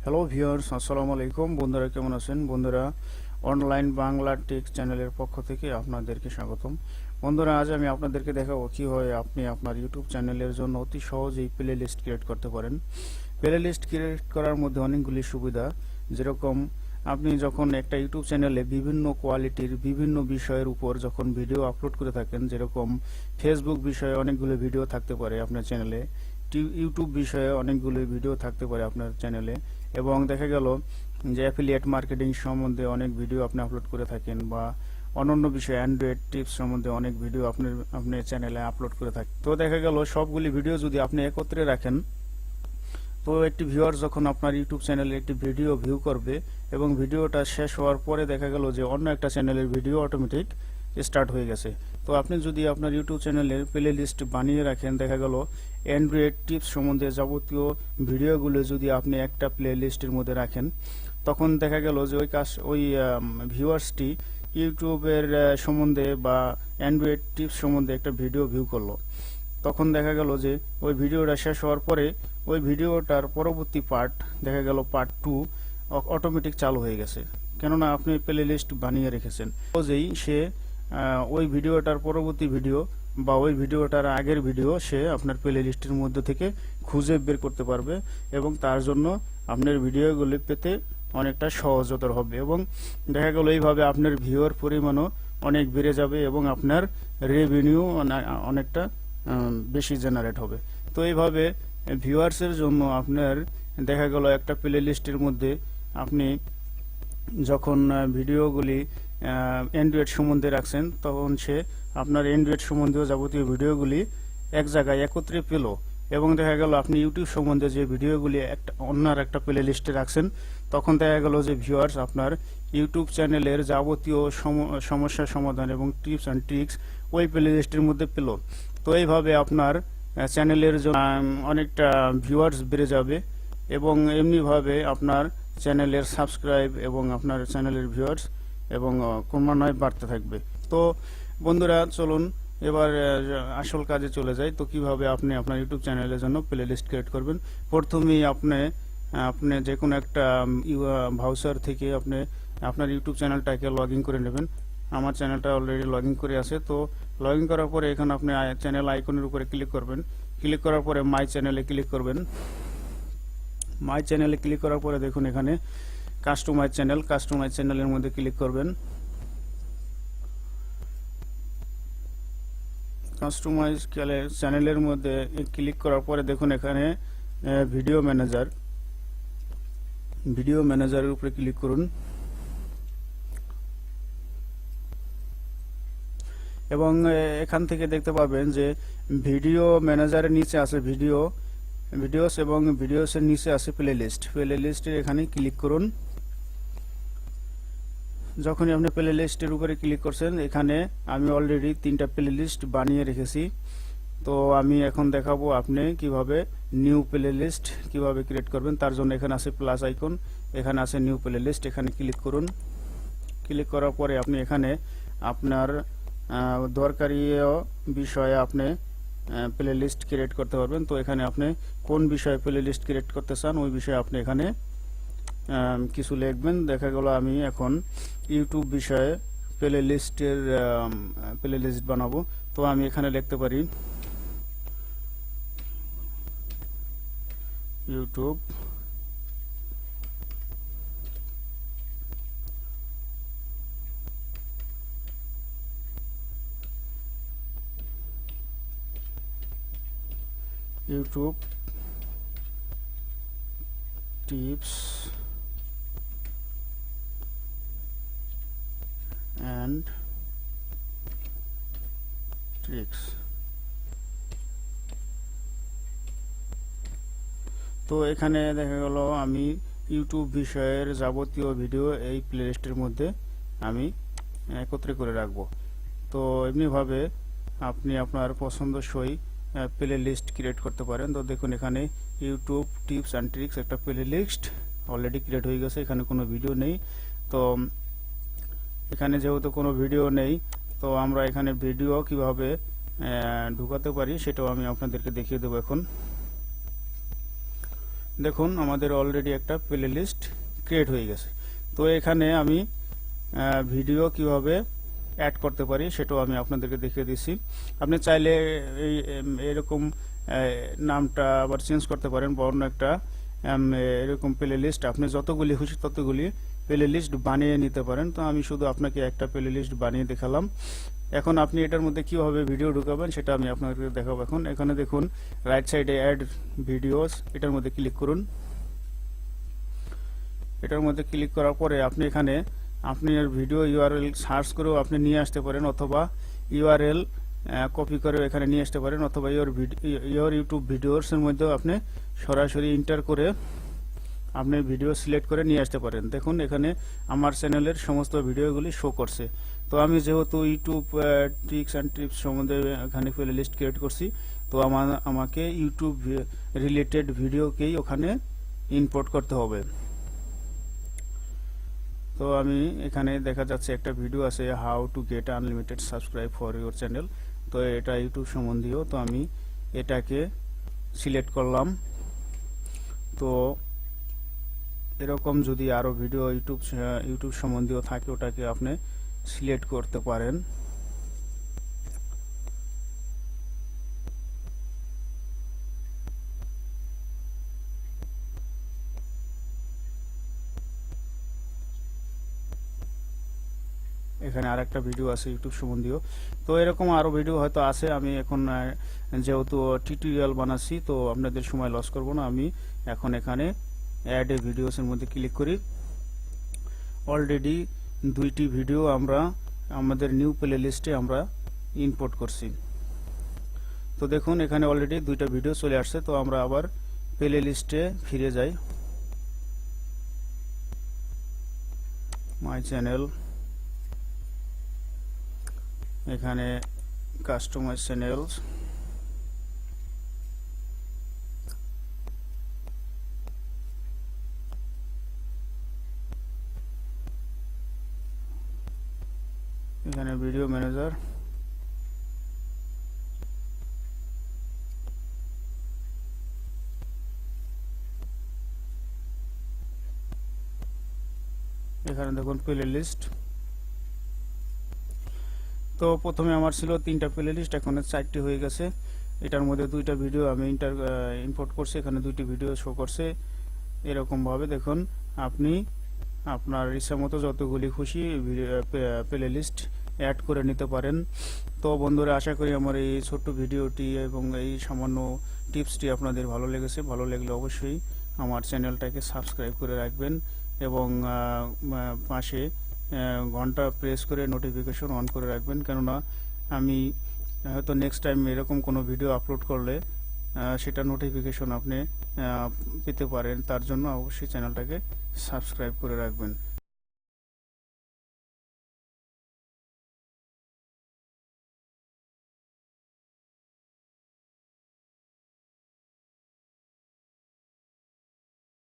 Hello viewers, আসসালামু আলাইকুম। বন্ধুরা কেমন আছেন? বন্ধুরা, অনলাইন বাংলা টেক চ্যানেলের পক্ষ থেকে আপনাদেরকে স্বাগতম। বন্ধুরা, আজ আমি আপনাদেরকে দেখাবো কিভাবে আপনি আপনার ইউটিউব চ্যানেলের জন্য অতি সহজেই প্লে লিস্ট ক্রিয়েট করতে পারেন। প্লে লিস্ট ক্রিয়েট করার মধ্যে অনেকগুলি সুবিধা, যেরকম আপনি যখন একটা ইউটিউব চ্যানেলে বিভিন্ন কোয়ালিটির বিভিন্ন বিষয়ের উপর যখন ভিডিও আপলোড করে থাকেন, যেরকম ফেসবুক বিষয়ে অনেকগুলো ভিডিও থাকতে পারে আপনার চ্যানেলে, ইউটিউব বিষয়ে অনেকগুলো ভিডিও থাকতে পারে আপনার চ্যানেলে, এবং দেখা গেল যে অ্যাফিলিয়েট মার্কেটিং সম্বন্ধে অনেক ভিডিও আপনি আপলোড করে থাকেন, বা অন্যান্য বিষয়ে অ্যান্ড্রয়েড টিপস সম্বন্ধে অনেক ভিডিও আপনার চ্যানেলে আপলোড করে থাকেন। তো দেখা গেল সবগুলি ভিডিও যদি আপনি একত্রে রাখেন, তো একটি ভিউয়ার যখন আপনার ইউটিউব চ্যানেলে একটি ভিডিও ভিউ করবে এবং ভিডিওটা শেষ হওয়ার পরে দেখা গেল যে অন্য একটা চ্যানেলের ভিডিও অটোমেটিক স্টার্ট হয়ে গেছে। তো আপনি যদি আপনার ইউটিউব চ্যানেলের প্লে লিস্ট বানিয়ে রাখেন, দেখা গেল অ্যান্ড্রয়েড টিপস সম্বন্ধে যাবতীয় ভিডিওগুলো যদি আপনি একটা প্লে লিস্টের মধ্যে রাখেন, তখন দেখা গেল যে ওই ভিউয়ার্সটি ইউটিউবের সম্বন্ধে বা অ্যান্ড্রয়েড টিপস সম্বন্ধে একটা ভিডিও ভিউ করলো। তখন দেখা গেল যে ওই ভিডিওটা শেষ হওয়ার পরে ওই ভিডিওটার পরবর্তী পার্ট, দেখা গেল পার্ট 2 অটোমেটিক চালু হয়ে গেছে, কেননা আপনি প্লে লিস্ট বানিয়ে রেখেছেন। সহজেই সে ওই ভিডিওটার পরবর্তী ভিডিও বা ওই ভিডিওটার আগের ভিডিও সে আপনার প্লে লিস্টের মধ্যে থেকে খুঁজে বের করতে পারবে, এবং তার জন্য আপনার ভিডিওগুলি পেতে অনেকটা সহজতর হবে, এবং দেখা গেল এইভাবে আপনার ভিউর পরিমাণও অনেক বেড়ে যাবে এবং আপনার রেভিনিউ অনেকটা বেশি জেনারেট হবে। তো এইভাবে ভিউয়ার্সের জন্য আপনার দেখা গেল একটা প্লে লিস্টের মধ্যে আপনি যখন ভিডিওগুলি অ্যান্ড্রয়েড সম্বন্ধে রাখছেন, তখন সে আপনার অ্যান্ড্রয়েড সম্বন্ধীয় যাবতীয় ভিডিওগুলি এক জায়গায় একত্রে পেল, এবং দেখা গেল আপনি ইউটিউব সম্বন্ধে যে ভিডিওগুলি অন্য একটা প্লে লিস্টে রাখছেন, তখন দেখা গেল যে ভিউয়ার্স আপনার ইউটিউব চ্যানেলের যাবতীয় সমস্যার সমাধান এবং টিপস অ্যান্ড ট্রিক্স ওই প্লে লিস্টের মধ্যে পেল। তো এইভাবে আপনার চ্যানেলের জন্য অনেকটা ভিউয়ার্স বেড়ে যাবে, এবং এমনিভাবে আপনার চ্যানেলের সাবস্ক্রাইব এবং আপনার চ্যানেলের ভিউয়ার্স এবং ক্রমান্বয়ে বাড়তে থাকবে। তো বন্ধুরা, চলুন এবার আসল কাজে চলে যাই। তো কিভাবে আপনি আপনার ইউটিউব চ্যানেলের জন্য প্লে লিস্ট ক্রিয়েট করবেন। প্রথমেই আপনি যে কোনো একটা ব্রাউজার থেকে আপনি আপনার ইউটিউব চ্যানেলটাকে লগ ইন করে নেবেন। আমার চ্যানেলটা অলরেডি লগ ইন করে আছে। তো লগ ইন করার পরে এখানে আপনি চ্যানেল আইকনের উপরে ক্লিক করবেন। ক্লিক করার পরে মাই চ্যানেলে ক্লিক করবেন। মাই চ্যানেলে ক্লিক করার পরে দেখুন এখানে কাস্টমাইজ চ্যানেলের মধ্যে ক্লিক করবেন। কাস্টমাইজ চ্যানেলের মধ্যে ক্লিক করার পরে দেখুন এখানে ভিডিও ম্যানেজারের উপরে ক্লিক করুন, এবং এখান থেকে দেখতে পাবেন যে ভিডিও ম্যানেজারের নিচে আছে ভিডিওস, এবং ভিডিওসের নিচে আছে প্লে লিস্টের এখানে ক্লিক করুন। যখনই আপনি প্লে লিস্টের উপরে ক্লিক করছেন, এখানে আমি অলরেডি 3টা প্লে লিস্ট বানিয়ে রেখেছি। তো আমি এখন দেখাবো আপনি কিভাবে নিউ প্লে লিস্ট কিভাবে ক্রিয়েট করবেন। তার জন্য এখানে আছে প্লাস আইকন, এখানে আছে নিউ প্লে লিস্ট, এখানে ক্লিক করুন। ক্লিক করার পরে আপনি এখানে আপনার দরকারি বিষয়ে আপনি প্লে লিস্ট ক্রিয়েট করতে পারবেন। তো এখানে আপনি কোন বিষয়ে প্লে লিস্ট ক্রিয়েট করতে চান ওই বিষয়ে আপনি এখানে কিছু লিখবেন। দেখা গেল আমি এখন ইউটিউব বিষয়ে প্লে লিস্ট বানাবো। তো আমি এখানে লিখতে পারি ইউটিউব টিপস and tricks। তো এখানে দেখা গেল আমি ইউটিউব বিষয়ের যাবতীয় ভিডিও এই প্লেলিস্টের মধ্যে আমি একত্রে করে রাখবো। তো এমনিভাবে আপনি আপনার পছন্দসই প্লে লিস্ট ক্রিয়েট করতে পারেন। তো দেখুন এখানে ইউটিউব টিপস অ্যান্ড ট্রিক্স একটা প্লে লিস্ট অলরেডি ক্রিয়েট হয়ে গেছে, এখানে কোনো ভিডিও নেই। তো এখানে যেহেতু কোনো ভিডিও নেই, তো আমরা এখানে ভিডিও কিভাবে ঢুকাতে পারি সেটাও আমি আপনাদেরকে দেখিয়ে দেবো এখন। দেখুন আমাদের অলরেডি একটা প্লে লিস্ট ক্রিয়েট হয়ে গেছে। তো এখানে আমি ভিডিও কিভাবে অ্যাড করতে পারি সেটাও আমি আপনাদেরকে দেখিয়ে দিচ্ছি। আপনি চাইলে এরকম নামটা আবার চেঞ্জ করতে পারেন বা অন্য একটা এরকম প্লে লিস্ট আপনি যতগুলি খুশি ততগুলি প্লে লিস্ট বানিয়ে নিতে পারেন। তো আমি শুধু আপনাকে একটা প্লে লিস্ট বানিয়ে দেখালাম। এখন আপনি এটার মধ্যে কিভাবে ভিডিও ঢুকাবেন সেটা আমি আপনাকে দেখাবো। এখন এখানে দেখুন রাইট সাইডে অ্যাড ভিডিওস, এটার মধ্যে ক্লিক করুন। এটার মধ্যে ক্লিক করার পরে আপনি এখানে আপনার ভিডিও ইউআরএল সার্চ করেও আপনি নিয়ে আসতে পারেন, অথবা ইউআরএল কপি করেও এখানে নিয়ে আসতে পারেন, অথবা ইউর ইউটিউব ভিডিওস এর মধ্যেও আপনি সরাসরি এন্টার করে আপনি ভিডিও সিলেক্ট করে নিয়ে আসতে পারেন। দেখুন এখানে আমার চ্যানেলের সমস্ত ভিডিওগুলি শো করছে। তো আমি যেহেতু ইউটিউব ট্রিক্স অ্যান্ড টিপস সম্বন্ধে এখানে প্লে লিস্ট ক্রিয়েট করছি, তো আমাকে ইউটিউব রিলেটেড ভিডিওকেই ওখানে ইম্পোর্ট করতে হবে। তো আমি এখানে দেখা যাচ্ছে একটা ভিডিও আছে, how to get unlimited subscribe for your channel. তো এটা ইউটিউব সম্বন্ধীয়, তো আমি এটাকে সিলেক্ট করলাম। তো এরকম যদি আরো ভিডিও ইউটিউব সম্বন্ধীয় থাকে ওটাকে আপনি সিলেক্ট করতে পারেন। এখানে আরেকটা ভিডিও আছে ইউটিউব সম্বন্ধীয়। তো এরকম আরো ভিডিও হয়তো আছে। আমি এখন যেহেতু টিউটোরিয়াল বানাচ্ছি তো আপনাদের সময় লস করব না, আমি এখন এখানে অ্যাড এ ভিডিওস এর মধ্যে ক্লিক করি। অলরেডি দুইটি ভিডিও আমরা আমাদের নিউ প্লে লিস্টে আমরা ইম্পোর্ট করছি। তো দেখুন এখানে অলরেডি দুইটা ভিডিও চলে আসছে। তো আমরা আবার প্লে লিস্টে ফিরে যাই, মাই চ্যানেল, এখানে কাস্টমাইজ চ্যানেলস, এখানে ভিডিও ম্যানেজার, এখানে দেখুন প্লে লিস্ট। তো প্রথমে আমার ছিল 3টা প্লে লিস্ট, এখন 4টি হয়ে গেছে। এটার মধ্যে 2টা ভিডিও আমি ইম্পোর্ট করছি, এখানে 2টি ভিডিও শো করছে। এরকম ভাবে দেখুন আপনি আপনার ইচ্ছা মতো যতগুলি খুশি প্লে লিস্ট অ্যাড করে নিতে পারেন। তো বন্ধুরা, আশা করি আমার এই ছোট্ট ভিডিওটি এবং এই সামান্য টিপসটি আপনাদের ভালো লেগেছে। ভালো লাগলে অবশ্যই আমার চ্যানেলটাকে সাবস্ক্রাইব করে রাখবেন এবং পাশে ঘন্টা প্রেস করে নোটিফিকেশন অন করে রাখবেন, কেননা আমি হয়তো নেক্সট টাইম এরকম কোনো ভিডিও আপলোড করলে সেটা নোটিফিকেশন আপনি পেতে পারেন। তার জন্য অবশ্যই চ্যানেলটাকে সাবস্ক্রাইব করে রাখবেন।